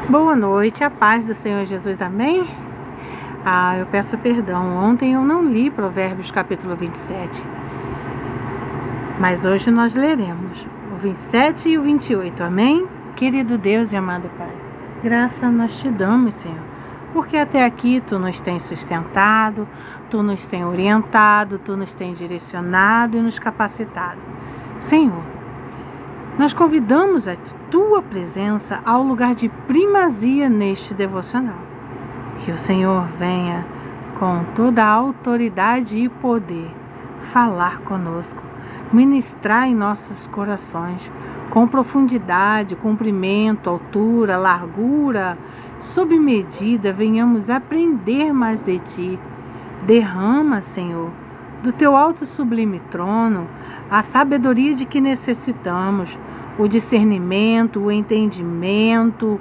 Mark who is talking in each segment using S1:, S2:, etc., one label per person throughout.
S1: Boa noite, a paz do Senhor Jesus, amém? Eu peço perdão, ontem eu não li Provérbios capítulo 27, mas hoje nós leremos o 27 e o 28, amém? Querido Deus e amado Pai, graça nós te damos, Senhor, porque até aqui Tu nos tens sustentado, Tu nos tens orientado, Tu nos tens direcionado e nos capacitado. Senhor, nós convidamos a Tua presença ao lugar de primazia neste devocional. Que o Senhor venha com toda a autoridade e poder falar conosco, ministrar em nossos corações, com profundidade, comprimento, altura, largura, sob medida, venhamos aprender mais de Ti. Derrama, Senhor, do Teu alto sublime trono, a sabedoria de que necessitamos, o discernimento, o entendimento.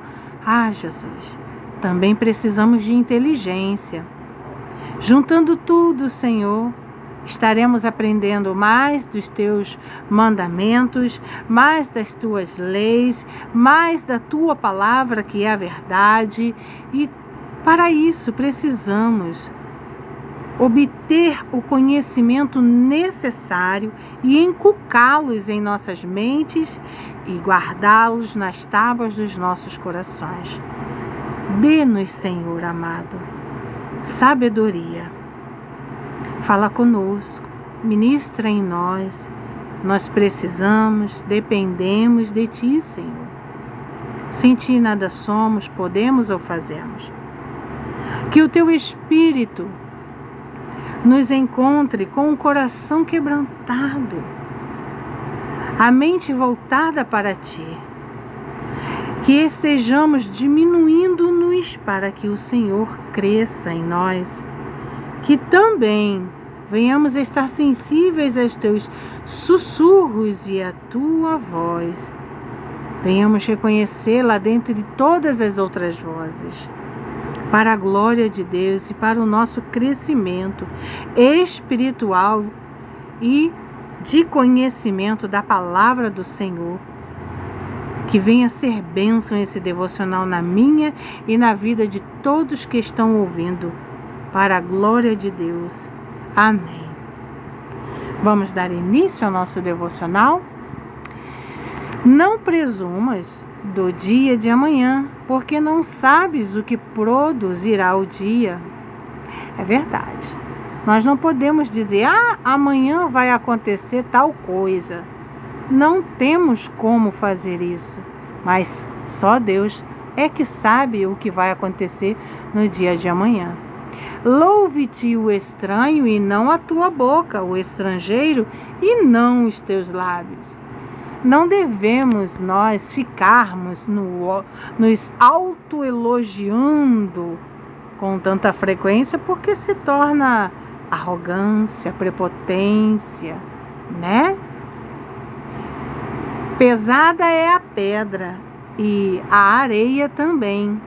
S1: Jesus, também precisamos de inteligência. Juntando tudo, Senhor, estaremos aprendendo mais dos Teus mandamentos, mais das Tuas leis, mais da Tua palavra, que é a verdade. E para isso precisamos obter o conhecimento necessário e inculcá-los em nossas mentes e guardá-los nas tábuas dos nossos corações. Dê-nos, Senhor amado, sabedoria. Fala conosco, ministra em nós. Nós precisamos, dependemos de Ti, Senhor. Sem Ti nada somos, podemos ou fazemos. Que o Teu Espírito nos encontre com o coração quebrantado, a mente voltada para Ti. Que estejamos diminuindo-nos para que o Senhor cresça em nós. Que também venhamos estar sensíveis aos Teus sussurros e à Tua voz. Venhamos reconhecê-la dentre todas as outras vozes. Para a glória de Deus e para o nosso crescimento espiritual e de conhecimento da palavra do Senhor. Que venha ser bênção esse devocional na minha e na vida de todos que estão ouvindo. Para a glória de Deus. Amém. Vamos dar início ao nosso devocional? Não presumas do dia de amanhã, porque não sabes o que produzirá o dia. É verdade. Nós não podemos dizer, amanhã vai acontecer tal coisa. Não temos como fazer isso, mas só Deus é que sabe o que vai acontecer no dia de amanhã. Louve-te o estranho e não a tua boca, o estrangeiro e não os teus lábios. Não devemos nós ficarmos nos autoelogiando com tanta frequência, porque se torna arrogância, prepotência, né? Pesada é a pedra e a areia também,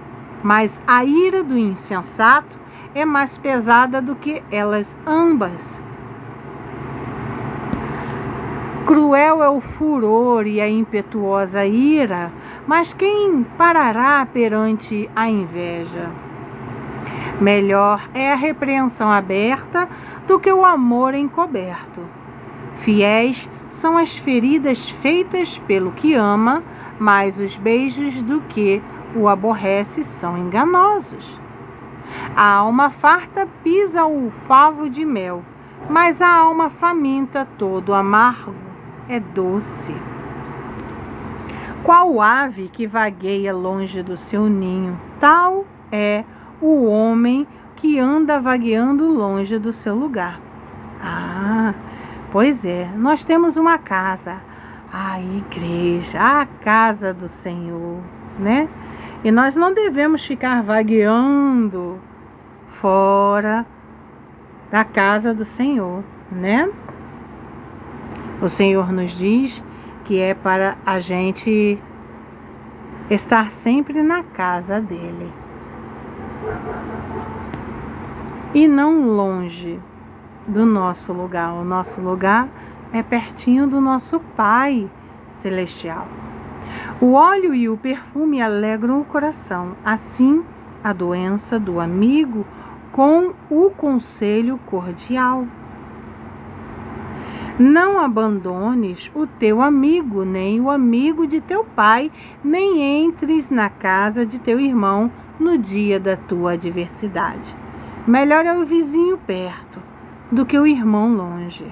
S1: mas a ira do insensato é mais pesada do que elas ambas. Cruel é o furor e a impetuosa ira, mas quem parará perante a inveja? Melhor é a repreensão aberta do que o amor encoberto. Fiéis são as feridas feitas pelo que ama, mas os beijos do que o aborrece são enganosos. A alma farta pisa o favo de mel, mas a alma faminta todo amargo é doce. Qual ave que vagueia longe do seu ninho? Tal é o homem que anda vagueando longe do seu lugar. Pois é, nós temos uma casa, a igreja, a casa do Senhor, né? E nós não devemos ficar vagueando fora da casa do Senhor, né? O Senhor nos diz que é para a gente estar sempre na casa dele e não longe do nosso lugar. O nosso lugar é pertinho do nosso Pai Celestial. O óleo e o perfume alegram o coração, assim a doença do amigo com o conselho cordial. Não abandones o teu amigo, nem o amigo de teu pai, nem entres na casa de teu irmão no dia da tua adversidade. Melhor é o vizinho perto do que o irmão longe.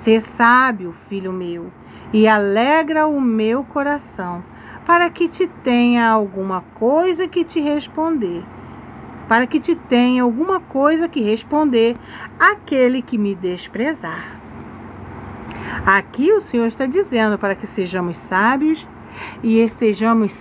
S1: Sê sábio, filho meu, e alegra o meu coração, para que te tenha alguma coisa que te responder. Para que te tenha alguma coisa que responder aquele que me desprezar. Aqui o Senhor está dizendo para que sejamos sábios e estejamos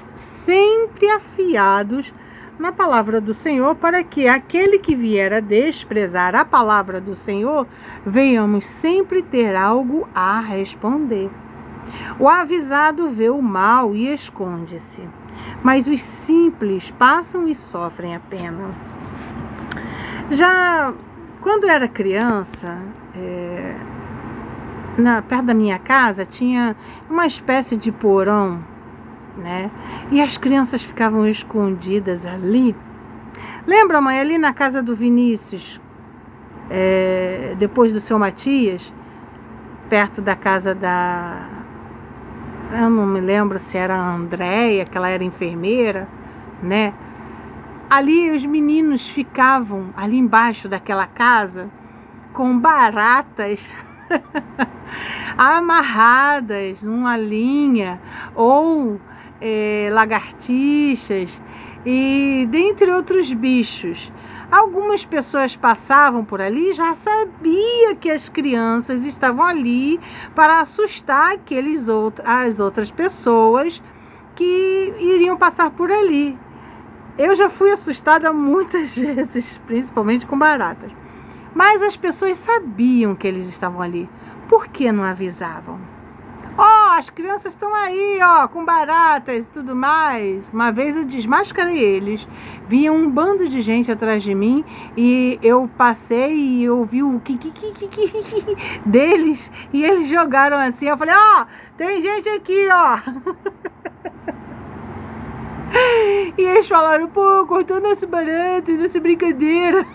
S1: sempre afiados na palavra do Senhor, para que aquele que vier a desprezar a palavra do Senhor, venhamos sempre ter algo a responder. O avisado vê o mal e esconde-se, mas os simples passam e sofrem a pena. Já quando eu era criança, perto da minha casa tinha uma espécie de porão, né? E as crianças ficavam escondidas ali. Lembra, mãe, ali na casa do Vinícius, depois do seu Matias, perto da casa da... Eu não me lembro se era a Andréia, que ela era enfermeira, né? Ali os meninos ficavam ali embaixo daquela casa com baratas amarradas numa linha, ou lagartixas, e dentre outros bichos. Algumas pessoas passavam por ali e já sabia que as crianças estavam ali para assustar as outras pessoas que iriam passar por ali. Eu já fui assustada muitas vezes, principalmente com baratas. Mas as pessoas sabiam que eles estavam ali. Por que não avisavam? As crianças estão aí, com baratas e tudo mais. Uma vez eu desmascarei eles. Vinha um bando de gente atrás de mim e eu passei e ouvi o deles e eles jogaram assim. Eu falei, tem gente aqui, E eles falaram, cortou nosso barato, nossa brincadeira.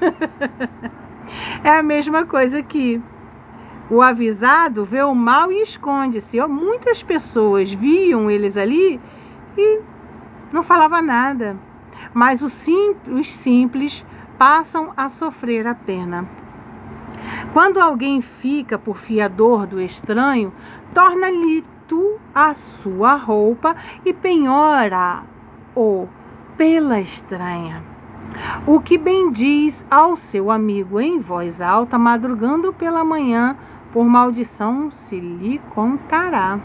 S1: É a mesma coisa aqui. O avisado vê o mal e esconde-se. Muitas pessoas viam eles ali e não falava nada. Mas os simples passam a sofrer a pena. Quando alguém fica por fiador do estranho, torna-lhe tu a sua roupa e penhora-o pela estranha. O que bendiz ao seu amigo em voz alta, madrugando pela manhã, por maldição se lhe contará.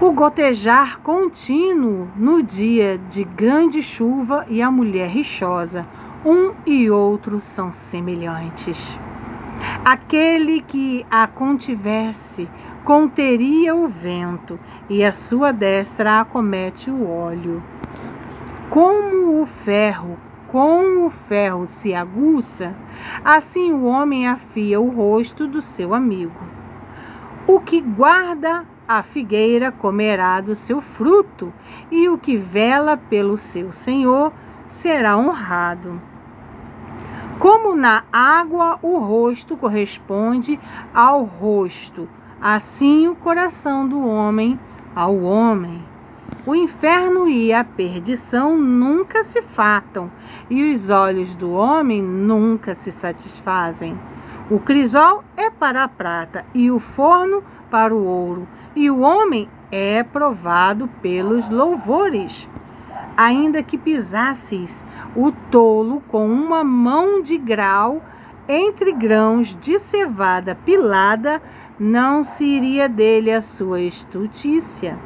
S1: O gotejar contínuo no dia de grande chuva e a mulher rixosa, um e outro são semelhantes. Aquele que a contivesse conteria o vento, e a sua destra acomete o óleo. Como o ferro se aguça, assim o homem afia o rosto do seu amigo. O que guarda a figueira comerá do seu fruto, e o que vela pelo seu senhor será honrado. Como na água o rosto corresponde ao rosto, assim o coração do homem ao homem. O inferno e a perdição nunca se fartam, e os olhos do homem nunca se satisfazem. O crisol é para a prata, e o forno para o ouro, e o homem é provado pelos louvores. Ainda que pisasses o tolo com uma mão de grau entre grãos de cevada pilada, não se iria dele a sua estutícia.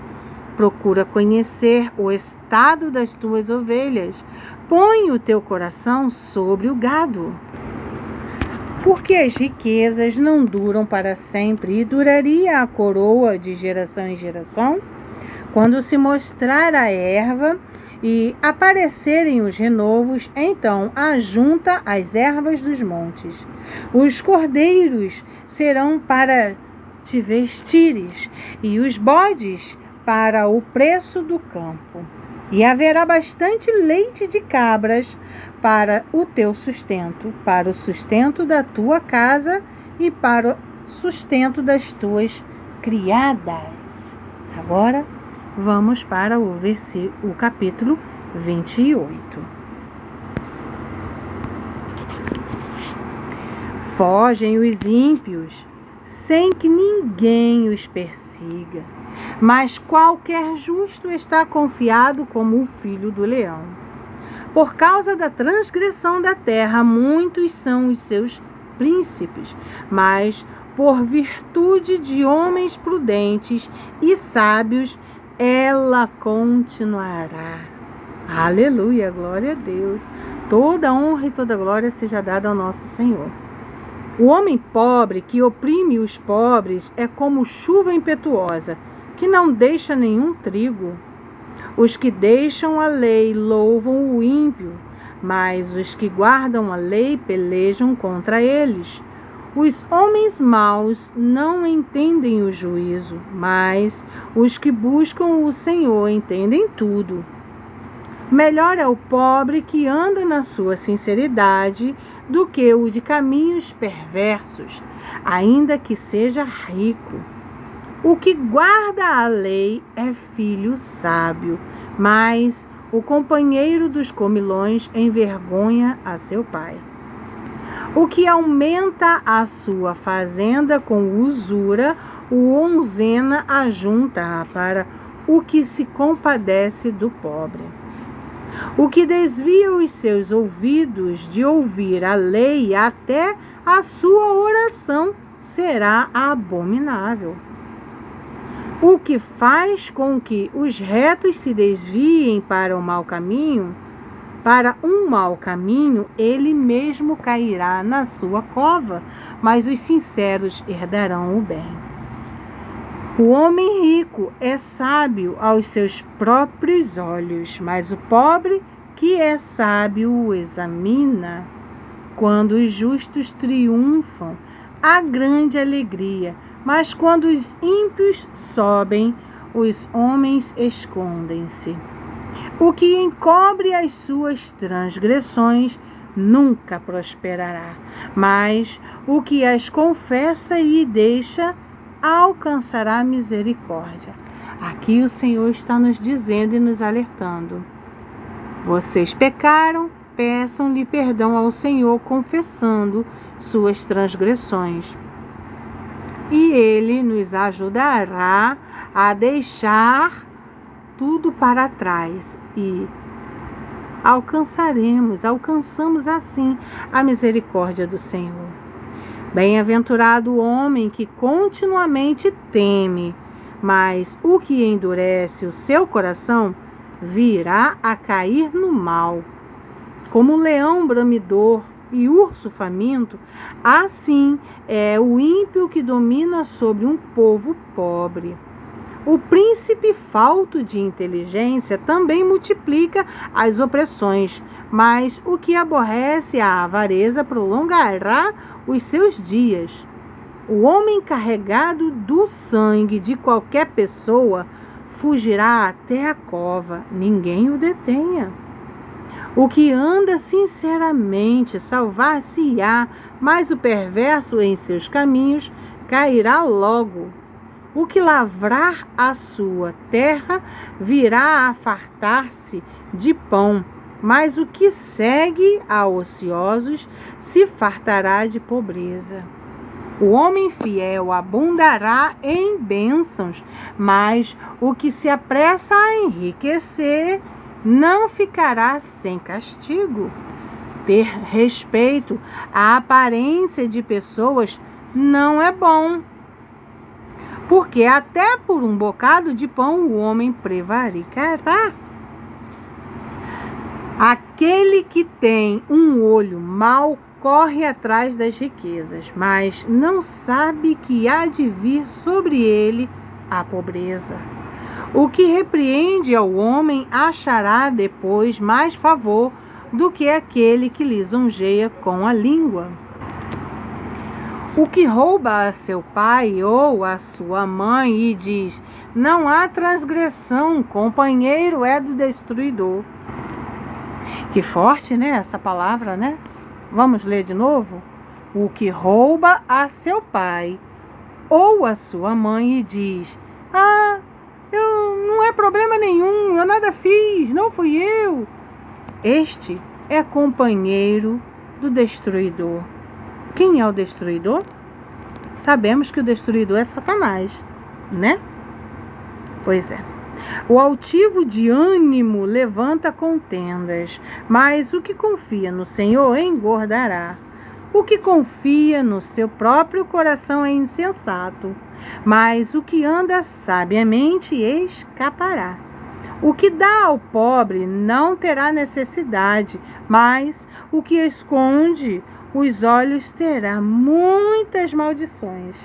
S1: Procura conhecer o estado das tuas ovelhas. Põe o teu coração sobre o gado. Porque as riquezas não duram para sempre, e duraria a coroa de geração em geração? Quando se mostrar a erva e aparecerem os renovos, então ajunta as ervas dos montes. Os cordeiros serão para te vestires, e os bodes para o preço do campo. E haverá bastante leite de cabras para o teu sustento, para o sustento da tua casa e para o sustento das tuas criadas. Agora vamos para o capítulo 28. Fogem os ímpios, sem que ninguém os persiga, mas qualquer justo está confiado como o filho do leão. Por causa da transgressão da terra, muitos são os seus príncipes, mas por virtude de homens prudentes e sábios, ela continuará. Aleluia, glória a Deus. Toda honra e toda glória seja dada ao nosso Senhor. O homem pobre que oprime os pobres é como chuva impetuosa, que não deixa nenhum trigo. Os que deixam a lei louvam o ímpio, mas os que guardam a lei pelejam contra eles. Os homens maus não entendem o juízo, mas os que buscam o Senhor entendem tudo. Melhor é o pobre que anda na sua sinceridade do que o de caminhos perversos, ainda que seja rico. O que guarda a lei é filho sábio, mas o companheiro dos comilões envergonha a seu pai. O que aumenta a sua fazenda com usura, o onzena ajunta para o que se compadece do pobre. O que desvia os seus ouvidos de ouvir a lei até a sua oração será abominável. O que faz com que os retos se desviem para um mau caminho, ele mesmo cairá na sua cova, mas os sinceros herdarão o bem. O homem rico é sábio aos seus próprios olhos, mas o pobre que é sábio o examina. Quando os justos triunfam, há grande alegria, mas quando os ímpios sobem, os homens escondem-se. O que encobre as suas transgressões nunca prosperará, mas o que as confessa e deixa alcançará misericórdia. Aqui o Senhor está nos dizendo e nos alertando. Vocês pecaram, peçam-lhe perdão ao Senhor, confessando suas transgressões. E Ele nos ajudará a deixar tudo para trás e alcançamos assim a misericórdia do Senhor. Bem-aventurado o homem que continuamente teme, mas o que endurece o seu coração virá a cair no mal. Como leão bramidor e urso faminto, assim é o ímpio que domina sobre um povo pobre. O príncipe falto de inteligência também multiplica as opressões, mas o que aborrece a avareza prolongará os seus dias. O homem carregado do sangue de qualquer pessoa fugirá até a cova, ninguém o detenha. O que anda sinceramente salvar-se-á, mas o perverso em seus caminhos cairá logo. O que lavrar a sua terra virá a fartar-se de pão, mas o que segue a ociosos se fartará de pobreza. O homem fiel abundará em bênçãos, mas o que se apressa a enriquecer não ficará sem castigo. Ter respeito à aparência de pessoas não é bom, porque até por um bocado de pão o homem prevaricará. Aquele que tem um olho mau corre atrás das riquezas, mas não sabe que há de vir sobre ele a pobreza. O que repreende ao homem achará depois mais favor do que aquele que lisonjeia com a língua. O que rouba a seu pai ou a sua mãe e diz: não há transgressão, companheiro é do destruidor. Que forte, né? Essa palavra, né? Vamos ler de novo? O que rouba a seu pai ou a sua mãe e diz: não é problema nenhum, eu nada fiz, não fui eu. Este é companheiro do destruidor. Quem é o destruidor? Sabemos que o destruidor é Satanás, né? Pois é. O altivo de ânimo levanta contendas, mas o que confia no Senhor engordará. O que confia no seu próprio coração é insensato, mas o que anda sabiamente escapará. O que dá ao pobre não terá necessidade, mas o que esconde os olhos terá muitas maldições.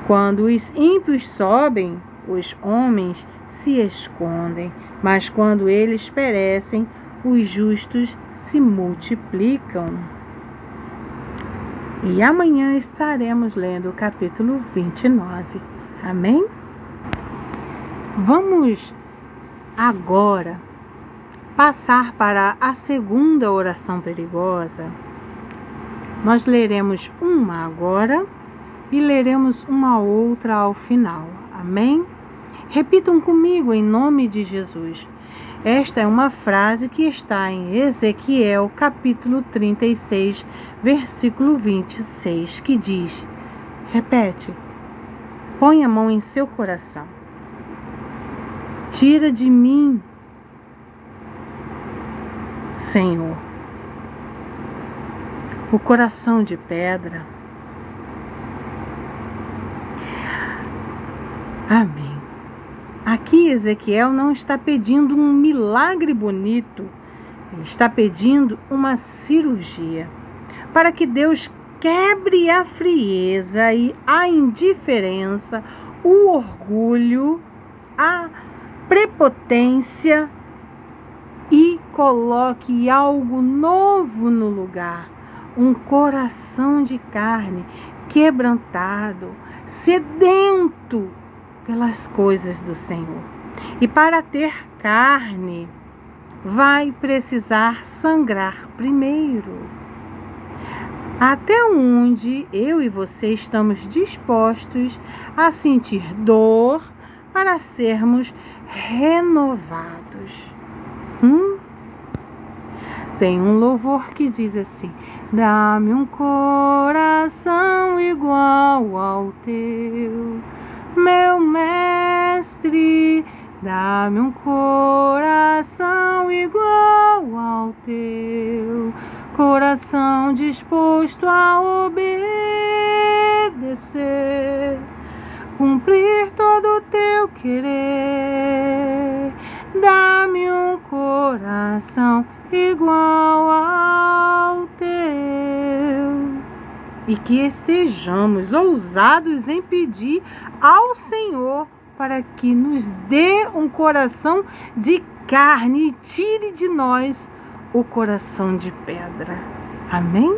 S1: Quando os ímpios sobem, os homens se escondem, mas quando eles perecem, os justos se multiplicam. E amanhã estaremos lendo o capítulo 29. Amém? Vamos agora passar para a segunda oração perigosa. Nós leremos uma agora e leremos uma outra ao final. Amém? Repitam comigo em nome de Jesus. Esta é uma frase que está em Ezequiel, capítulo 36, versículo 26, que diz, repete, põe a mão em seu coração. Tira de mim, Senhor, o coração de pedra. Amém. Aqui Ezequiel não está pedindo um milagre bonito, ele está pedindo uma cirurgia, para que Deus quebre a frieza e a indiferença, o orgulho, a prepotência e coloque algo novo no lugar, um coração de carne quebrantado, sedento pelas coisas do Senhor. E para ter carne, vai precisar sangrar primeiro. Até onde eu e você estamos dispostos a sentir dor para sermos renovados? Tem um louvor que diz assim: dá-me um coração igual ao teu, meu mestre, dá-me um coração igual ao teu, coração disposto a obedecer, cumprir todo o teu querer. Dá-me um coração igual ao teu. E que estejamos ousados em pedir ao Senhor para que nos dê um coração de carne e tire de nós o coração de pedra. Amém?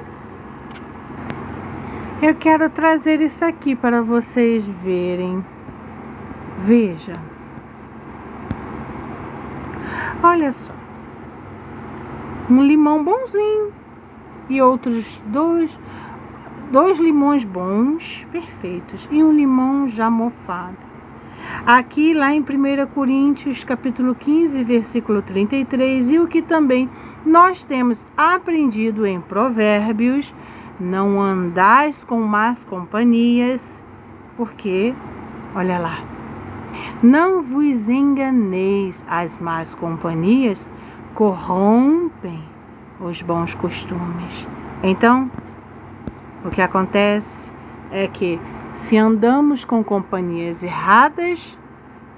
S1: Eu quero trazer isso aqui para vocês verem. Veja. Olha só. Um limão bonzinho e outros dois limões bons, perfeitos, e um limão já mofado. Aqui lá em 1 Coríntios, capítulo 15, versículo 33, e o que também nós temos aprendido em Provérbios: não andais com más companhias, porque, olha lá, não vos enganeis, as más companhias corrompem os bons costumes. Então, o que acontece é que, se andamos com companhias erradas,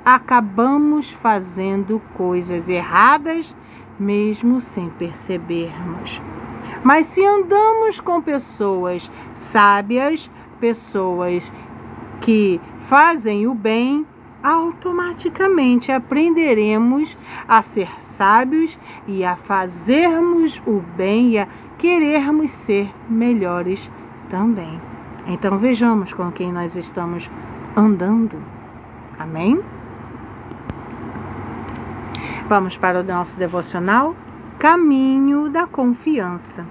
S1: acabamos fazendo coisas erradas, mesmo sem percebermos. Mas se andamos com pessoas sábias, pessoas que fazem o bem, automaticamente aprenderemos a ser sábios e a fazermos o bem e a querermos ser melhores também. Então vejamos com quem nós estamos andando. Amém? Vamos para o nosso devocional, Caminho da Confiança.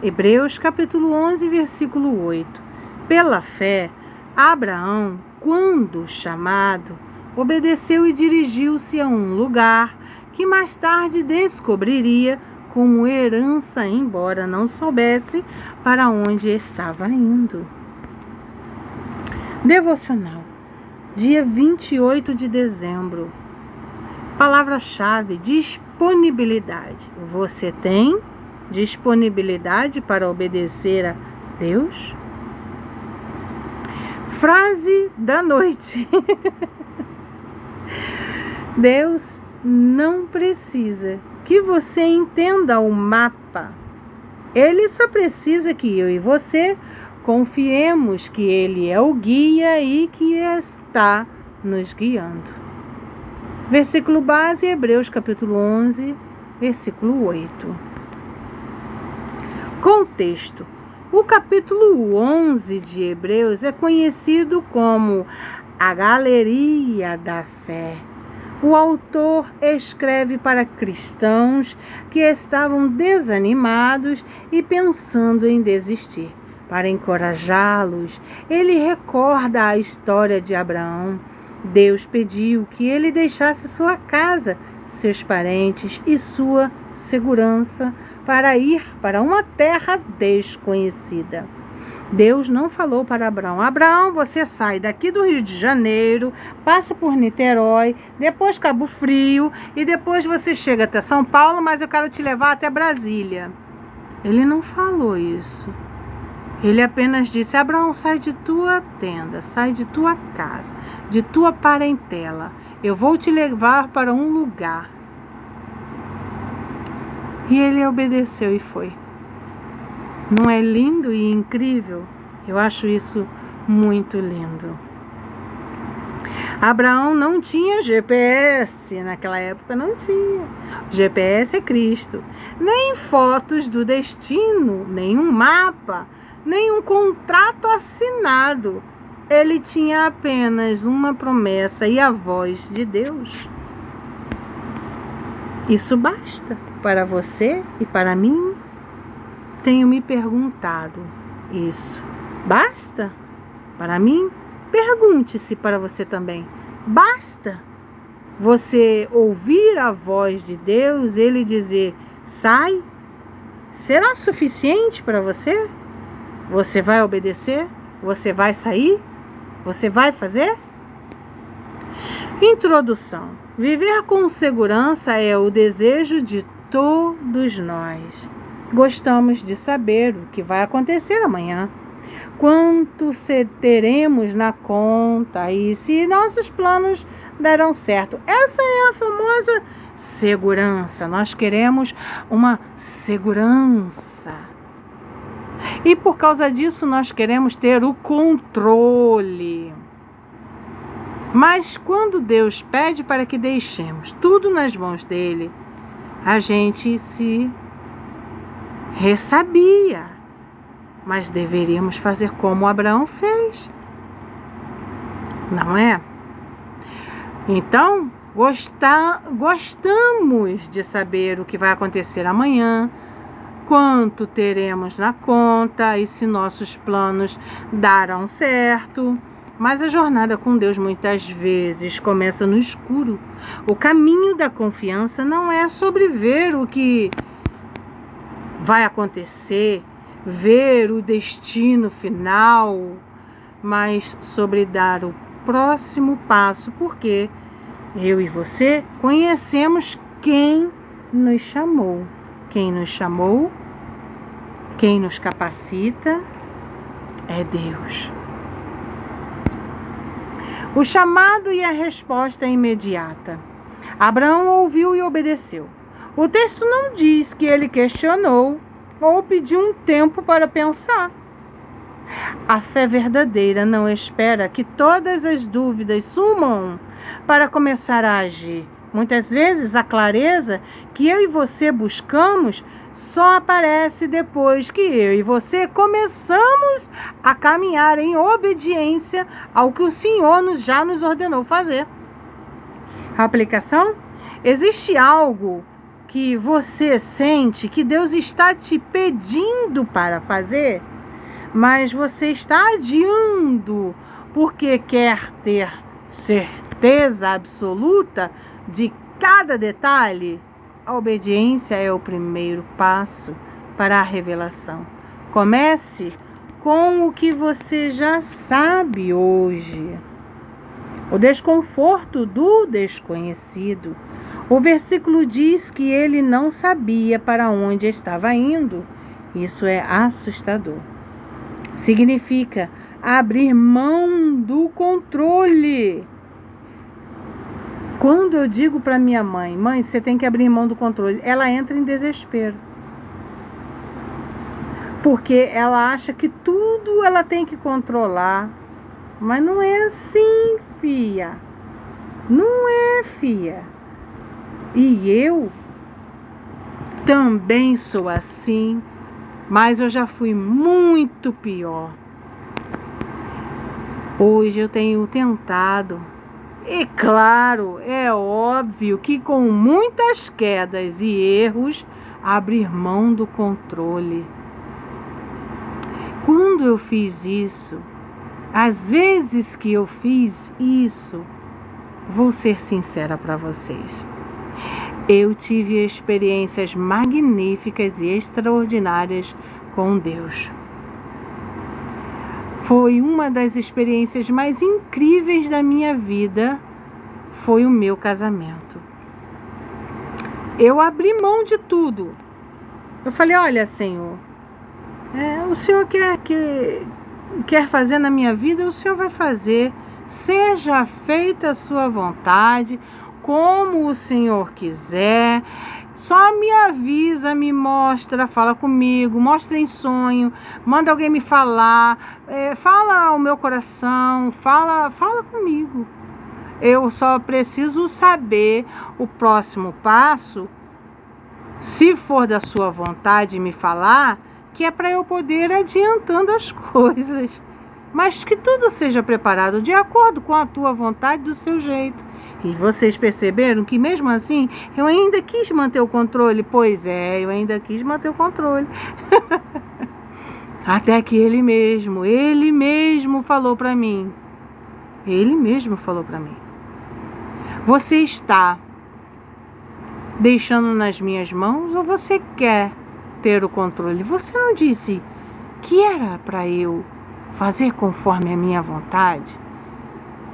S1: Hebreus capítulo 11, versículo 8. Pela fé, Abraão, quando chamado, obedeceu e dirigiu-se a um lugar que mais tarde descobriria como herança, embora não soubesse para onde estava indo. Devocional, dia 28 de dezembro. Palavra-chave: disponibilidade. Você tem disponibilidade para obedecer a Deus? Frase da noite. Deus não precisa que você entenda o mapa. Ele só precisa que eu e você confiemos que Ele é o guia e que está nos guiando. Versículo base, Hebreus capítulo 11, versículo 8. Contexto. O capítulo 11 de Hebreus é conhecido como a Galeria da Fé. O autor escreve para cristãos que estavam desanimados e pensando em desistir. Para encorajá-los, ele recorda a história de Abraão. Deus pediu que ele deixasse sua casa, seus parentes e sua segurança para ir para uma terra desconhecida. Deus não falou para Abraão: Abraão, você sai daqui do Rio de Janeiro, passa por Niterói, depois Cabo Frio e depois você chega até São Paulo, mas eu quero te levar até Brasília. Ele não falou isso. Ele apenas disse: Abraão, sai de tua tenda, sai de tua casa, de tua parentela. Eu vou te levar para um lugar. E ele obedeceu e foi. Não é lindo e incrível? Eu acho isso muito lindo. Abraão não tinha GPS, naquela época não tinha. O GPS é Cristo. Nem fotos do destino, nem um mapa, nem um contrato assinado. Ele tinha apenas uma promessa e a voz de Deus. Isso basta para você e para mim? Tenho me perguntado isso. Basta para mim? Pergunte-se para você também. Basta você ouvir a voz de Deus, Ele dizer: sai? Será suficiente para você? Você vai obedecer? Você vai sair? Você vai fazer? Introdução. Viver com segurança é o desejo de todos nós. Gostamos de saber o que vai acontecer amanhã, quanto teremos na conta e se nossos planos darão certo. Essa é a famosa segurança. Nós queremos uma segurança. E por causa disso nós queremos ter o controle. Mas quando Deus pede para que deixemos tudo nas mãos dele, a gente se ressabia. Mas deveríamos fazer como Abraão fez. Não é? Então, gostamos de saber o que vai acontecer amanhã, quanto teremos na conta e se nossos planos darão certo. Mas a jornada com Deus muitas vezes começa no escuro. O caminho da confiança não é sobre ver o que vai acontecer, ver o destino final, mas sobre dar o próximo passo, porque eu e você conhecemos quem nos chamou. Quem nos chamou, quem nos capacita é Deus. O chamado e a resposta é imediata. Abraão ouviu e obedeceu. O texto não diz que ele questionou ou pediu um tempo para pensar. A fé verdadeira não espera que todas as dúvidas sumam para começar a agir. Muitas vezes a clareza que eu e você buscamos só aparece depois que eu e você começamos a caminhar em obediência ao que o Senhor já nos ordenou fazer. A aplicação? Existe algo que você sente que Deus está te pedindo para fazer, mas você está adiando porque quer ter certeza absoluta de cada detalhe? A obediência é o primeiro passo para a revelação. Comece com o que você já sabe hoje. O desconforto do desconhecido. O versículo diz que ele não sabia para onde estava indo. Isso é assustador. Significa abrir mão do controle. Quando eu digo para minha mãe, mãe, você tem que abrir mão do controle, ela entra em desespero. Porque ela acha que tudo ela tem que controlar. Mas não é assim, filha. Não é, filha. E eu também sou assim, mas eu já fui muito pior. Hoje eu tenho tentado. E claro, é óbvio que com muitas quedas e erros, abrir mão do controle. Quando eu fiz isso, às vezes que eu fiz isso, vou ser sincera para vocês. Eu tive experiências magníficas e extraordinárias com Deus. Foi uma das experiências mais incríveis da minha vida, foi o meu casamento. Eu abri mão de tudo. Eu falei, olha, Senhor, o Senhor quer fazer na minha vida, o Senhor vai fazer. Seja feita a sua vontade, como o Senhor quiser. Só me avisa, me mostra, fala comigo, mostra em sonho, manda alguém me falar, fala ao meu coração, fala comigo. Eu só preciso saber o próximo passo, se for da sua vontade me falar, que é para eu poder ir adiantando as coisas. Mas que tudo seja preparado de acordo com a tua vontade, do seu jeito. E vocês perceberam que mesmo assim, eu ainda quis manter o controle? Pois é, eu ainda quis manter o controle. Até que ele mesmo falou para mim. Ele mesmo falou para mim. Você está deixando nas minhas mãos ou você quer ter o controle? Você não disse que era para eu fazer conforme a minha vontade?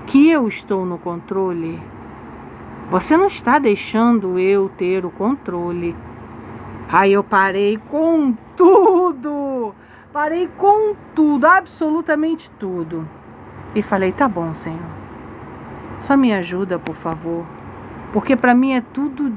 S1: Que eu estou no controle? Você não está deixando eu ter o controle. Aí eu parei com tudo, absolutamente tudo. E falei, tá bom, Senhor, só me ajuda, por favor, porque para mim é tudo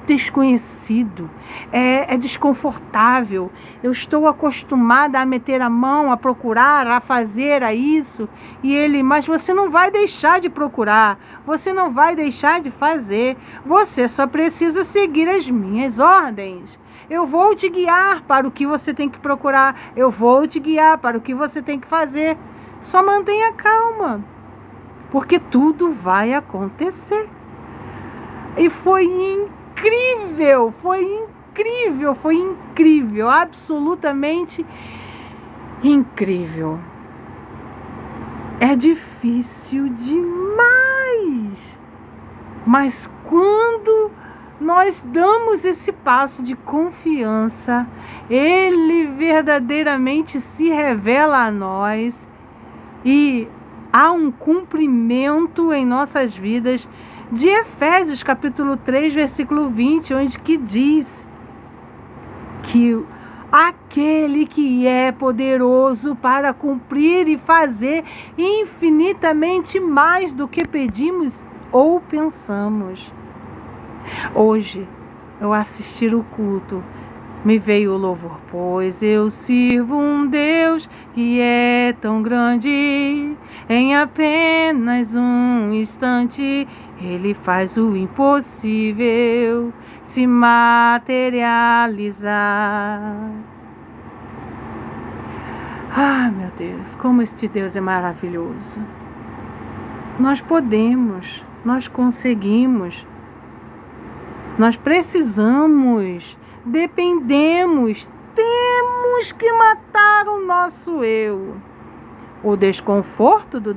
S1: desconhecido, é desconfortável. Eu estou acostumada a meter a mão, a procurar, a fazer, a isso. E ele, mas você não vai deixar de procurar, você não vai deixar de fazer, você só precisa seguir as minhas ordens. Eu vou te guiar para o que você tem que procurar, eu vou te guiar para o que você tem que fazer. Só mantenha calma, porque tudo vai acontecer. E foi incrível, absolutamente incrível. É difícil demais, mas quando nós damos esse passo de confiança, ele verdadeiramente se revela a nós e há um cumprimento em nossas vidas de Efésios capítulo 3, versículo 20, onde que diz que aquele que é poderoso para cumprir e fazer infinitamente mais do que pedimos ou pensamos. Hoje, eu assisti o culto Me veio o louvor, pois eu sirvo um Deus que é tão grande. Em apenas um instante, Ele faz o impossível se materializar. Ah, meu Deus, como este Deus é maravilhoso. Nós podemos, nós conseguimos, nós precisamos, dependemos, temos que matar o nosso eu. O desconforto do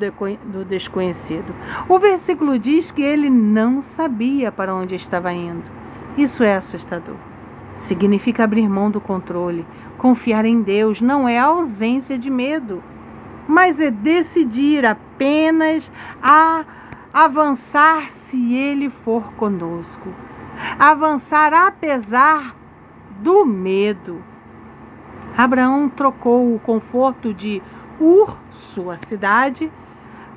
S1: desconhecido. O versículo diz que ele não sabia para onde estava indo. Isso é assustador. Significa abrir mão do controle. Confiar em Deus não é ausência de medo, mas é decidir apenas a avançar se Ele for conosco. Avançar apesar do medo. Abraão trocou o conforto de Ur, sua cidade,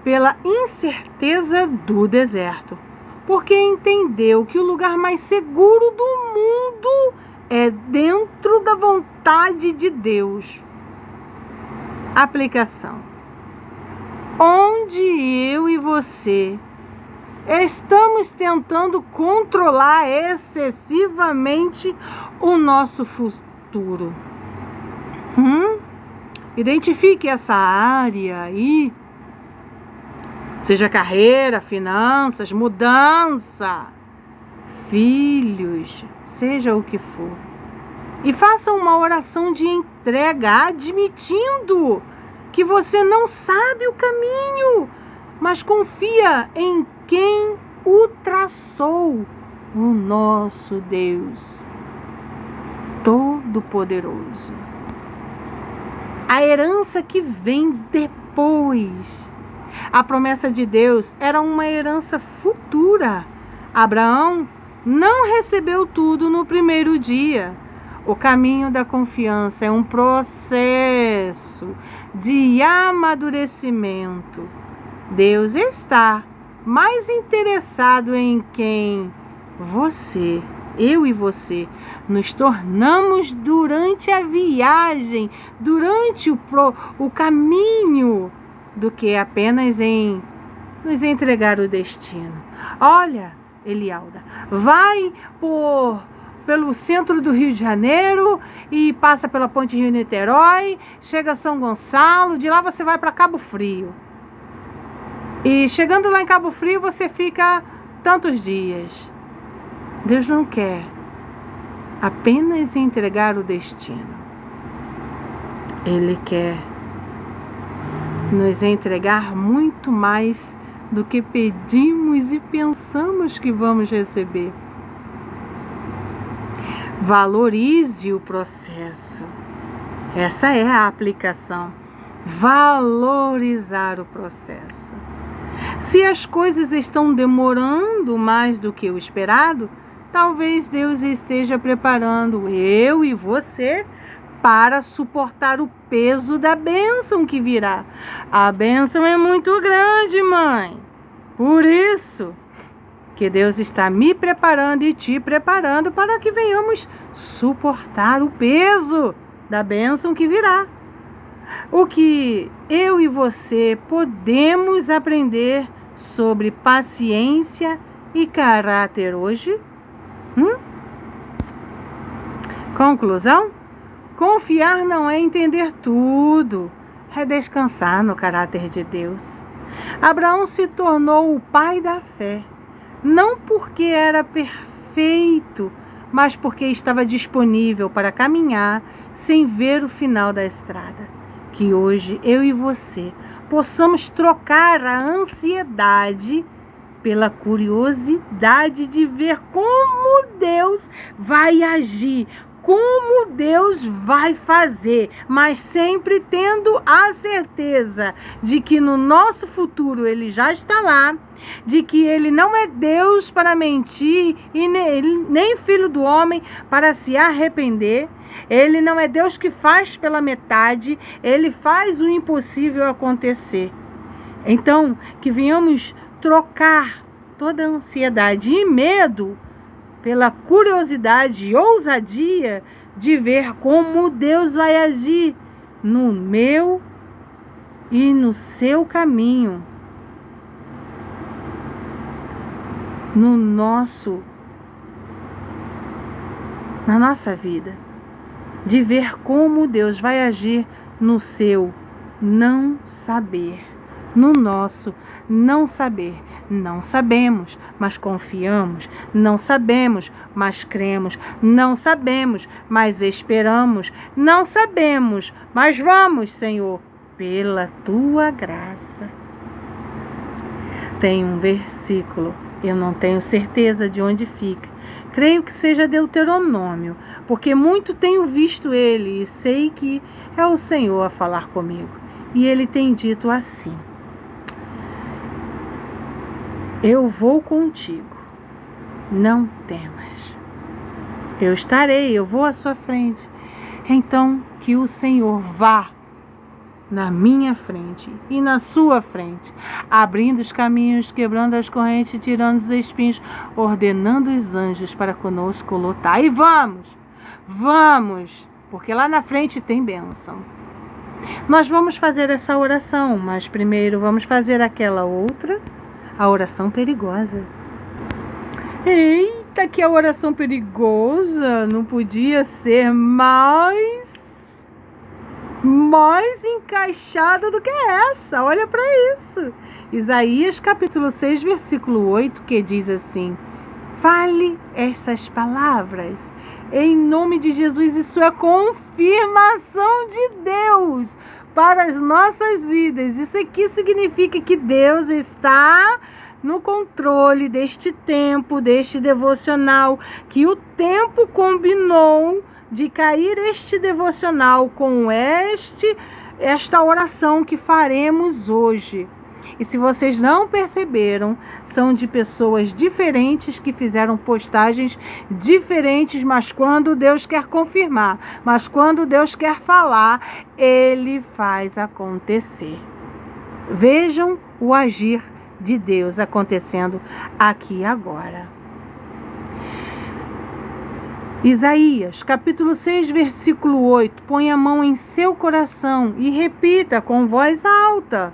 S1: pela incerteza do deserto, porque entendeu que o lugar mais seguro do mundo é dentro da vontade de Deus. Aplicação. Onde eu e você estamos tentando controlar excessivamente o nosso futuro? Identifique essa área aí. Seja carreira, finanças, mudança, filhos, seja o que for. E faça uma oração de entrega, admitindo que você não sabe o caminho, mas confia em quem o traçou, o nosso Deus Todo-Poderoso. A herança que vem depois. A promessa de Deus era uma herança futura. Abraão não recebeu tudo no primeiro dia. O caminho da confiança é um processo de amadurecimento. Deus está mais interessado em quem eu e você, nos tornamos durante a viagem, durante o caminho, do que apenas em nos entregar o destino. Olha, Elialda, vai pelo centro do Rio de Janeiro e passa pela Ponte Rio-Niterói, chega a São Gonçalo, de lá você vai para Cabo Frio. E chegando lá em Cabo Frio você fica tantos dias. Deus não quer apenas entregar o destino. Ele quer nos entregar muito mais do que pedimos e pensamos que vamos receber. Valorize o processo. Essa é a aplicação. Valorizar o processo. Se as coisas estão demorando mais do que o esperado, talvez Deus esteja preparando eu e você para suportar o peso da bênção que virá. A bênção é muito grande, mãe. Por isso que Deus está me preparando e te preparando para que venhamos suportar o peso da bênção que virá. O que eu e você podemos aprender sobre paciência e caráter hoje? Conclusão? Confiar não é entender tudo, é descansar no caráter de Deus. Abraão se tornou o pai da fé, não porque era perfeito, mas porque estava disponível para caminhar sem ver o final da estrada. Que hoje eu e você possamos trocar a ansiedade pela curiosidade de ver como Deus vai agir, como Deus vai fazer, mas sempre tendo a certeza de que no nosso futuro Ele já está lá, de que Ele não é Deus para mentir e nem filho do homem para se arrepender. Ele não é Deus que faz pela metade, Ele faz o impossível acontecer. Então, que venhamos trocar toda a ansiedade e medo pela curiosidade e ousadia de ver como Deus vai agir no meu e no seu caminho, na nossa vida, de ver como Deus vai agir no seu não saber, no nosso não saber. Não sabemos, mas confiamos. Não sabemos, mas cremos. Não sabemos, mas esperamos. Não sabemos, mas vamos, Senhor, pela tua graça. Tem um versículo, eu não tenho certeza de onde fica. Creio que seja Deuteronômio, porque muito tenho visto ele e sei que é o Senhor a falar comigo. E ele tem dito assim: eu vou contigo, não temas. Eu estarei, eu vou à sua frente. Então que o Senhor vá na minha frente e na sua frente, abrindo os caminhos, quebrando as correntes, tirando os espinhos, ordenando os anjos para conosco lutar. E vamos, porque lá na frente tem bênção. Nós vamos fazer essa oração, mas primeiro vamos fazer aquela outra, a oração perigosa. Eita, que a oração perigosa não podia ser mais encaixada do que essa. Olha para isso. Isaías capítulo 6, versículo 8, que diz assim: fale essas palavras em nome de Jesus. Isso é confirmação de Deus para as nossas vidas. Isso aqui significa que Deus está no controle deste tempo, deste devocional, que o tempo combinou de cair este devocional com esta oração que faremos hoje. E se vocês não perceberam, são de pessoas diferentes que fizeram postagens diferentes, mas quando Deus quer confirmar, mas quando Deus quer falar, Ele faz acontecer. Vejam o agir de Deus acontecendo aqui e agora. Isaías, capítulo 6, versículo 8. Põe a mão em seu coração e repita com voz alta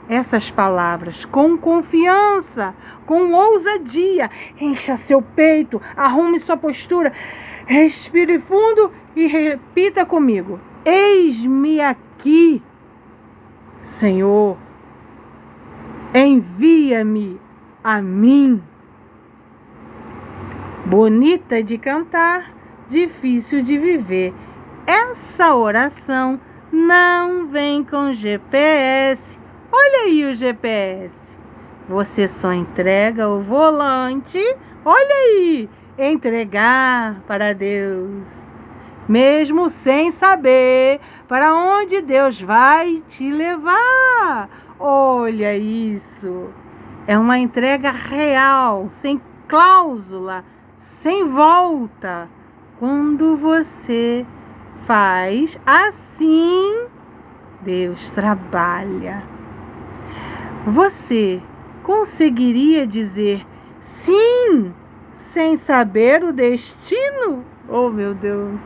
S1: essas palavras, com confiança, com ousadia. Encha seu peito, arrume sua postura, respire fundo e repita comigo: eis-me aqui, Senhor, envia-me a mim. Bonita de cantar, difícil de viver. Essa oração não vem com GPS. Olha aí o GPS. Você só entrega o volante. Olha aí, entregar para Deus, mesmo sem saber para onde Deus vai te levar. Olha isso. É uma entrega real, sem cláusula, sem volta. Quando você faz assim, Deus trabalha. Você conseguiria dizer sim sem saber o destino? Oh, meu Deus!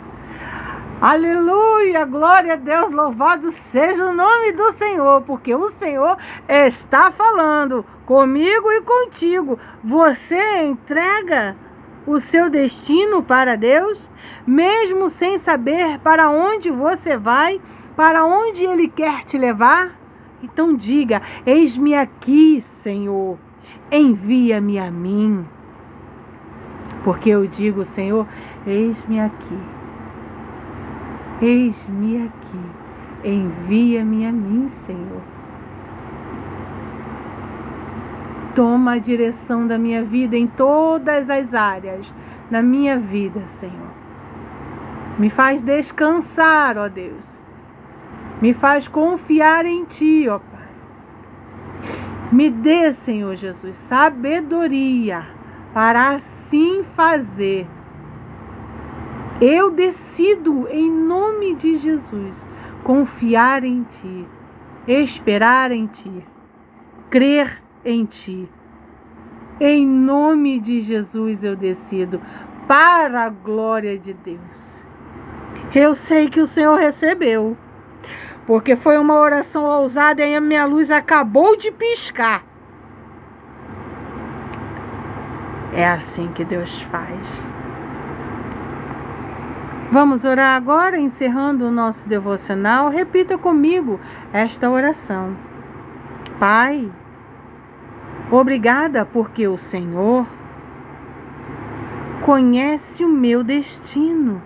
S1: Aleluia! Glória a Deus! Louvado seja o nome do Senhor, porque o Senhor está falando comigo e contigo. Você entrega o seu destino para Deus, mesmo sem saber para onde você vai, para onde Ele quer te levar? Então diga: eis-me aqui, Senhor, envia-me a mim. Porque eu digo: Senhor, eis-me aqui, envia-me a mim, Senhor. Toma a direção da minha vida em todas as áreas da minha vida, Senhor. Me faz descansar, ó Deus. Me faz confiar em Ti, ó Pai. Me dê, Senhor Jesus, sabedoria para assim fazer. Eu decido, em nome de Jesus, confiar em Ti, esperar em Ti, crer em Ti. Em nome de Jesus eu decido, para a glória de Deus. Eu sei que o Senhor recebeu, porque foi uma oração ousada e a minha luz acabou de piscar. É assim que Deus faz. Vamos orar agora, encerrando o nosso devocional. Repita comigo esta oração. Pai, obrigada porque o Senhor conhece o meu destino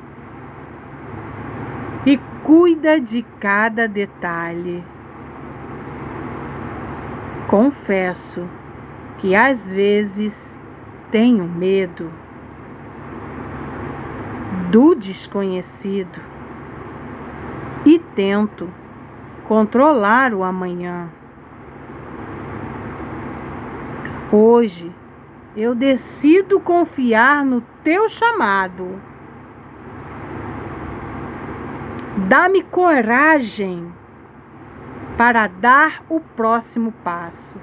S1: e cuida de cada detalhe. Confesso que às vezes tenho medo do desconhecido e tento controlar o amanhã. Hoje eu decido confiar no teu chamado. Dá-me coragem para dar o próximo passo,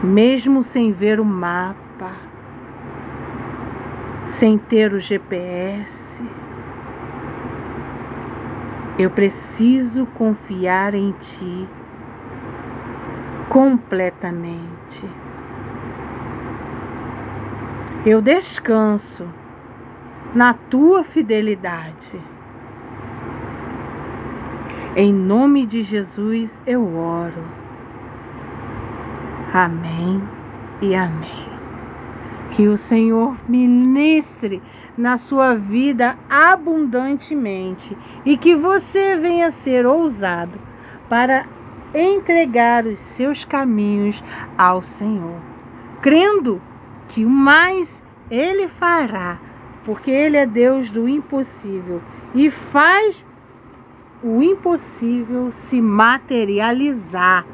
S1: mesmo sem ver o mapa, sem ter o GPS. Eu preciso confiar em ti completamente. Eu descanso na tua fidelidade. Em nome de Jesus eu oro. Amém e amém. Que o Senhor ministre na sua vida abundantemente e que você venha ser ousado para entregar os seus caminhos ao Senhor, crendo que o mais Ele fará, porque Ele é Deus do impossível e faz o impossível se materializar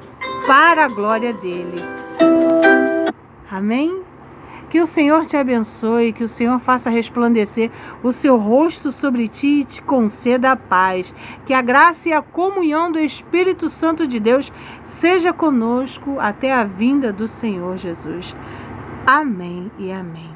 S1: para a glória dEle. Amém? Que o Senhor te abençoe, que o Senhor faça resplandecer o seu rosto sobre ti e te conceda a paz. Que a graça e a comunhão do Espírito Santo de Deus seja conosco até a vinda do Senhor Jesus. Amém e amém.